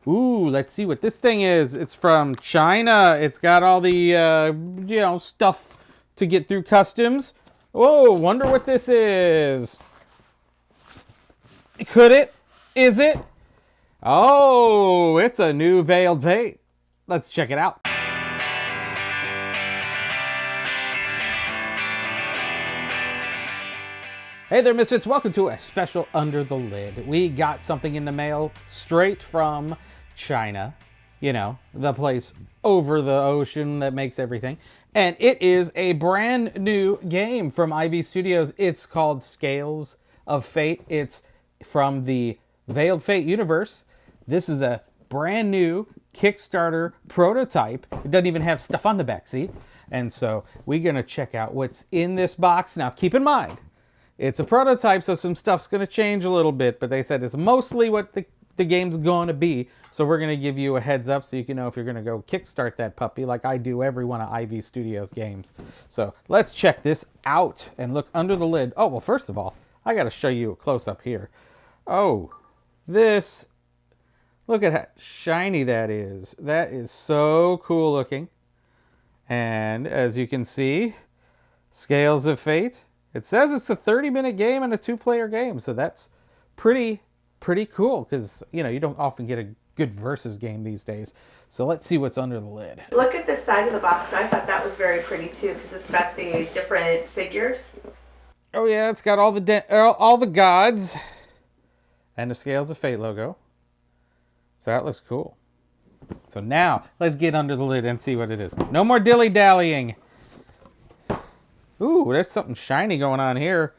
Ooh, let's see what this thing is. It's from China. It's got all the, stuff to get through customs. Whoa, wonder what this is. Could it? Is it? Oh, it's a new Veiled Fate. Let's check it out. Hey there, Misfits. Welcome to a special Under the Lid. We got something in the mail straight from China. You know, the place over the ocean that makes everything. And it is a brand new game from IV Studios. It's called Scales of Fate. It's from the Veiled Fate universe. This is a brand new Kickstarter prototype. It doesn't even have stuff on the back, see? And so we're going to check out what's in this box. Now, keep in mind, it's a prototype, so some stuff's going to change a little bit, but they said it's mostly what the game's going to be. So we're going to give you a heads up so you can know if you're going to go kickstart that puppy like I do every one of IV Studios games. So let's check this out and look under the lid. Oh, well, first of all, I got to show you a close-up here. Oh, this, look at how shiny that is. That is so cool looking. And as you can see, Scales of Fate. It says it's a 30-minute game and a 2-player game, so that's pretty cool because, you don't often get a good versus game these days. So let's see what's under the lid. Look at the side of the box. I thought that was very pretty too because it's got the different figures. Oh yeah, it's got all the gods and the Scales of Fate logo. So that looks cool. So now let's get under the lid and see what it is. No more dilly-dallying. Ooh, there's something shiny going on here.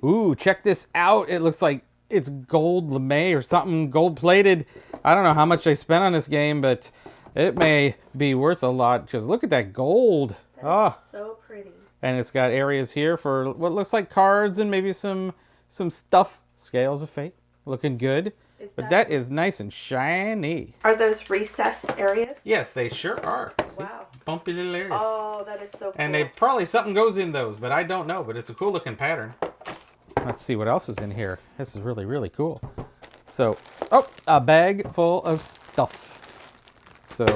Ooh, check this out. It looks like it's gold lame or something, gold-plated. I don't know how much they spent on this game, but it may be worth a lot because look at that gold. That is so pretty. And it's got areas here for what looks like cards and maybe some stuff. Scales of Fate. Looking good. But that is nice and shiny. Are those recessed areas? Yes, they sure are. See? Wow. Bumpy little areas. Oh, that is so cool. And they probably something goes in those, but I don't know. But it's a cool looking pattern. Let's see what else is in here. This is really, really cool. So, a bag full of stuff. So,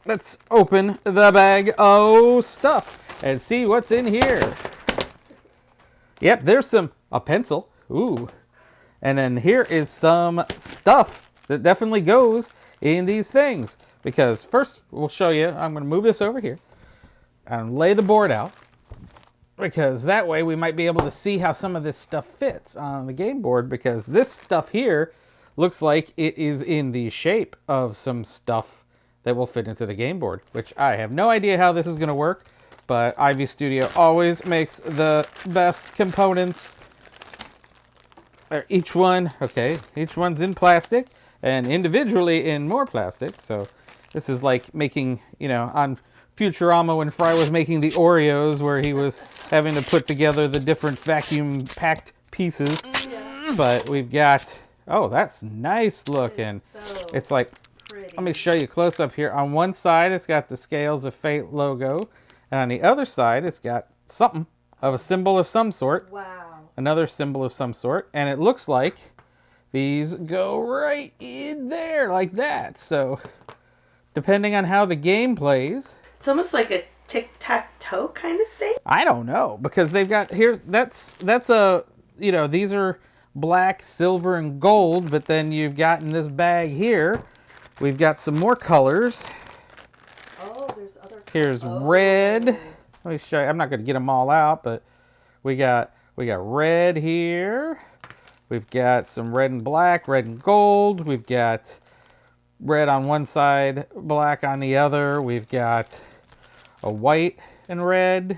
let's open the bag of stuff and see what's in here. Yep, there's a pencil. Ooh. And then here is some stuff that definitely goes in these things. Because first, we'll show you, I'm going to move this over here and lay the board out. Because that way we might be able to see how some of this stuff fits on the game board. Because this stuff here looks like it is in the shape of some stuff that will fit into the game board. Which I have no idea how this is going to work. But IV Studio always makes the best components. Each one's in plastic and individually in more plastic. So this is like making, on Futurama when Fry was making the Oreos where he was having to put together the different vacuum packed pieces. Yeah. But we've got, that's nice looking. It's like, pretty. Let me show you close up here. On one side, it's got the Scales of Fate logo. And on the other side, it's got something of a symbol of some sort. Wow. Another symbol of some sort, and it looks like these go right in there like that. So depending on how the game plays, it's almost like a tic-tac-toe kind of thing. I don't know, because they've got that's a, these are black, silver, and gold, but then you've got in this bag here, we've got some more colors. Oh, there's other colors. Here's red. Let me show you. I'm not going to get them all out, but we got red here. We've got some red and black, red and gold. We've got red on one side, black on the other. We've got a white and red.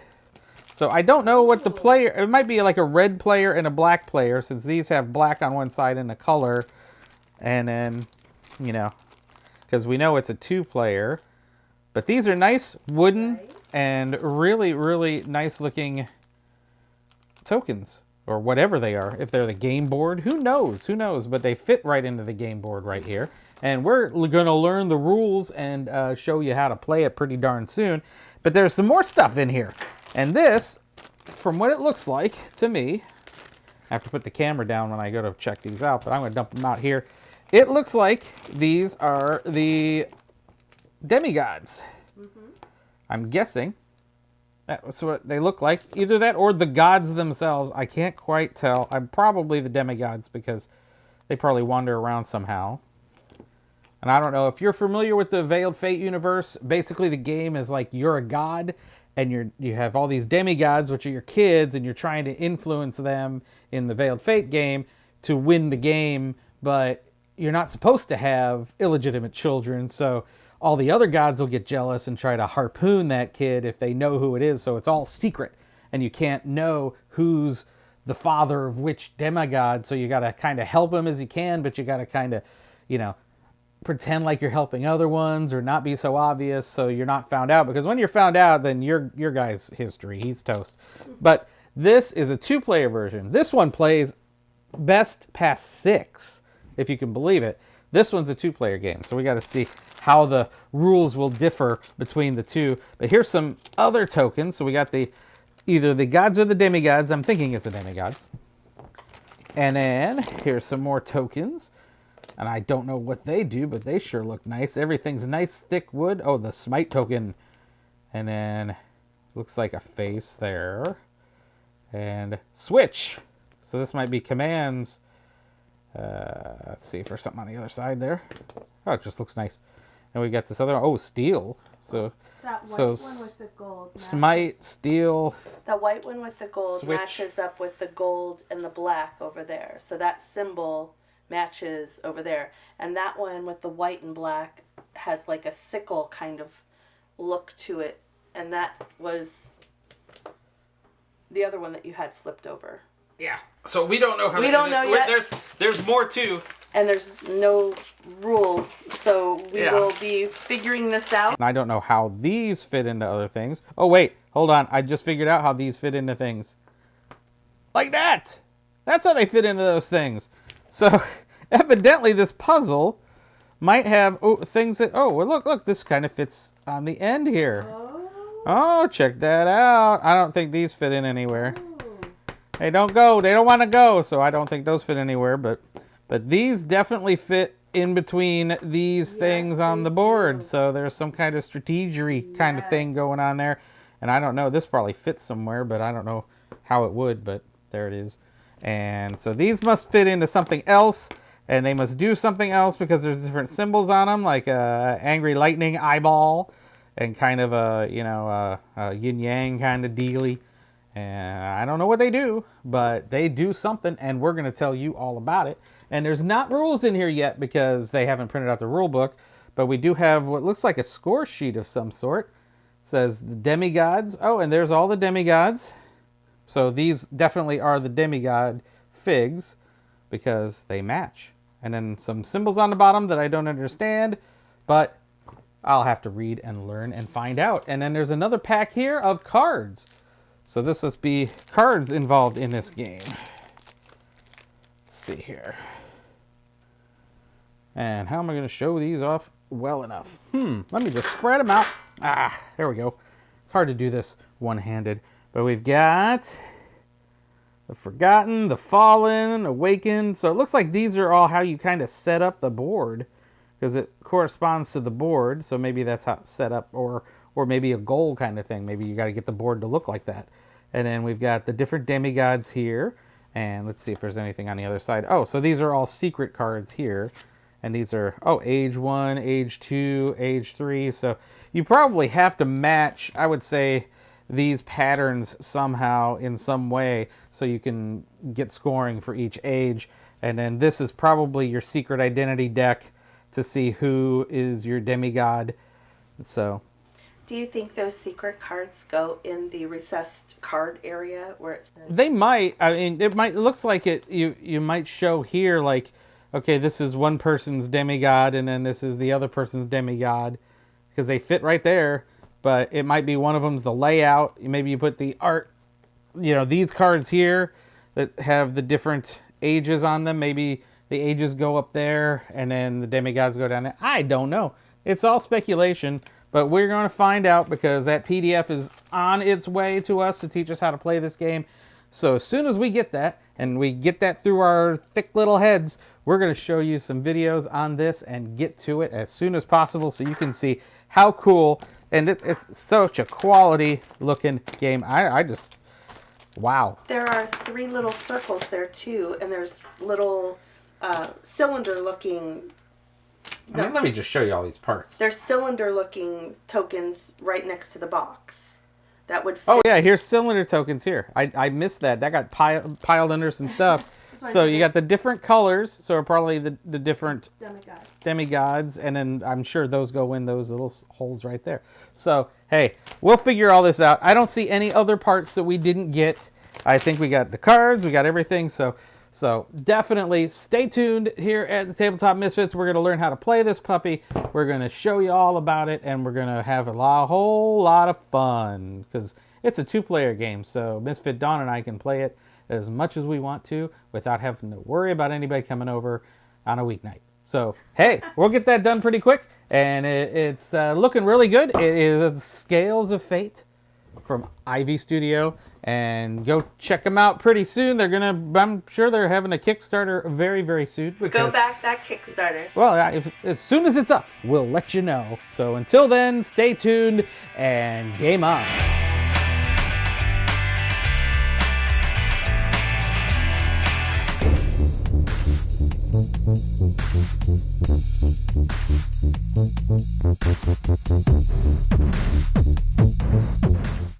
So I don't know what the player, it might be like a red player and a black player since these have black on one side and a color. And then, because we know it's a 2-player. But these are nice wooden and really, really nice looking tokens or whatever they are. If they're the game board, who knows, but they fit right into the game board right here. And we're going to learn the rules and show you how to play it pretty darn soon. But there's some more stuff in here. And this, from what it looks like to me, I have to put the camera down when I go to check these out, but I'm going to dump them out here. It looks like these are the demigods. I'm guessing that's what they look like. Either that or the gods themselves. I can't quite tell. I'm probably the demigods because they probably wander around somehow. And I don't know if you're familiar with the Veiled Fate universe. Basically, the game is like you're a god and you have all these demigods, which are your kids, and you're trying to influence them in the Veiled Fate game to win the game, but you're not supposed to have illegitimate children, so all the other gods will get jealous and try to harpoon that kid if they know who it is, so it's all secret, and you can't know who's the father of which demigod, so you gotta kind of help him as you can, but you gotta kind of, pretend like you're helping other ones or not be so obvious so you're not found out, because when you're found out, then your guy's history, he's toast. But this is a 2-player version. This one plays best past 6, if you can believe it. This one's a 2-player game, so we got to see how the rules will differ between the two. But here's some other tokens. So we got either the gods or the demigods. I'm thinking it's the demigods. And then here's some more tokens. And I don't know what they do, but they sure look nice. Everything's nice, thick wood. Oh, the smite token. And then looks like a face there. And switch. So this might be commands. Let's see for something on the other side there. Oh, it just looks nice. And we got this other one. Oh, steel. So that white one with the gold matches. Smite, steel. The white one with the gold switch. Matches up with the gold and the black over there. So that symbol matches over there. And that one with the white and black has like a sickle kind of look to it. And that was the other one that you had flipped over. Yeah. So we don't know how. We don't know yet. There's more too. And there's no rules, so we will be figuring this out. And I don't know how these fit into other things. Oh wait, hold on. I just figured out how these fit into things. Like that. That's how they fit into those things. So evidently this puzzle might have things that. Oh, well, look. This kind of fits on the end here. Oh, check that out. I don't think these fit in anywhere. They don't go. They don't want to go. So I don't think those fit anywhere. But these definitely fit in between these things on the board. So there's some kind of strategery kind of thing going on there. And I don't know. This probably fits somewhere, but I don't know how it would. But there it is. And so these must fit into something else. And they must do something else because there's different symbols on them, like a angry lightning eyeball and kind of a yin-yang kind of dealy. And I don't know what they do, but they do something, and we're going to tell you all about it. And there's not rules in here yet because they haven't printed out the rule book, but we do have what looks like a score sheet of some sort. It says the demigods. Oh, and there's all the demigods. So these definitely are the demigod figs because they match. And then some symbols on the bottom that I don't understand, but I'll have to read and learn and find out. And then there's another pack here of cards. So this must be cards involved in this game. Let's see here. And how am I going to show these off well enough? Let me just spread them out. There we go. It's hard to do this one-handed. But we've got the Forgotten, the Fallen, Awakened. So it looks like these are all how you kind of set up the board because it corresponds to the board. So maybe that's how it's set up, or maybe a goal kind of thing. Maybe you got to get the board to look like that. And then we've got the different demigods here. And let's see if there's anything on the other side. Oh, so these are all secret cards here. And these are, age 1, age 2, age 3. So you probably have to match, I would say, these patterns somehow in some way so you can get scoring for each age. And then this is probably your secret identity deck to see who is your demigod. So do you think those secret cards go in the recessed card area where it says? They might. I mean, it looks like it. You might show here like, okay, this is one person's demigod, and then this is the other person's demigod, because they fit right there. But it might be one of them's the layout. Maybe you put the art. These cards here that have the different ages on them. Maybe the ages go up there, and then the demigods go down there. I don't know. It's all speculation. But we're going to find out because that PDF is on its way to us to teach us how to play this game. So as soon as we get that, and we get that through our thick little heads, we're going to show you some videos on this and get to it as soon as possible so you can see how cool, and it's such a quality looking game. I just, wow. There are 3 little circles there too, and there's little cylinder looking. I mean, let me just show you all these parts. There's cylinder looking tokens right next to the box. That would fit. Oh yeah, here's cylinder tokens here. I missed that. That got piled under some stuff. So you got the different colors, so probably the different demigods, and then I'm sure those go in those little holes right there. So, hey, we'll figure all this out. I don't see any other parts that we didn't get. I think we got the cards, we got everything, so definitely stay tuned here at the Tabletop Misfits. We're going to learn how to play this puppy. We're going to show you all about it, and we're going to have a whole lot of fun, because it's a 2-player game, so Misfit Dawn and I can play it as much as we want to without having to worry about anybody coming over on a weeknight. So, hey, we'll get that done pretty quick, and it's looking really good. It is Scales of Fate from Ivy Studio, and go check them out pretty soon. I'm sure they're having a Kickstarter very, very soon. Go back that Kickstarter. Well, as soon as it's up, we'll let you know. So until then, stay tuned and game on.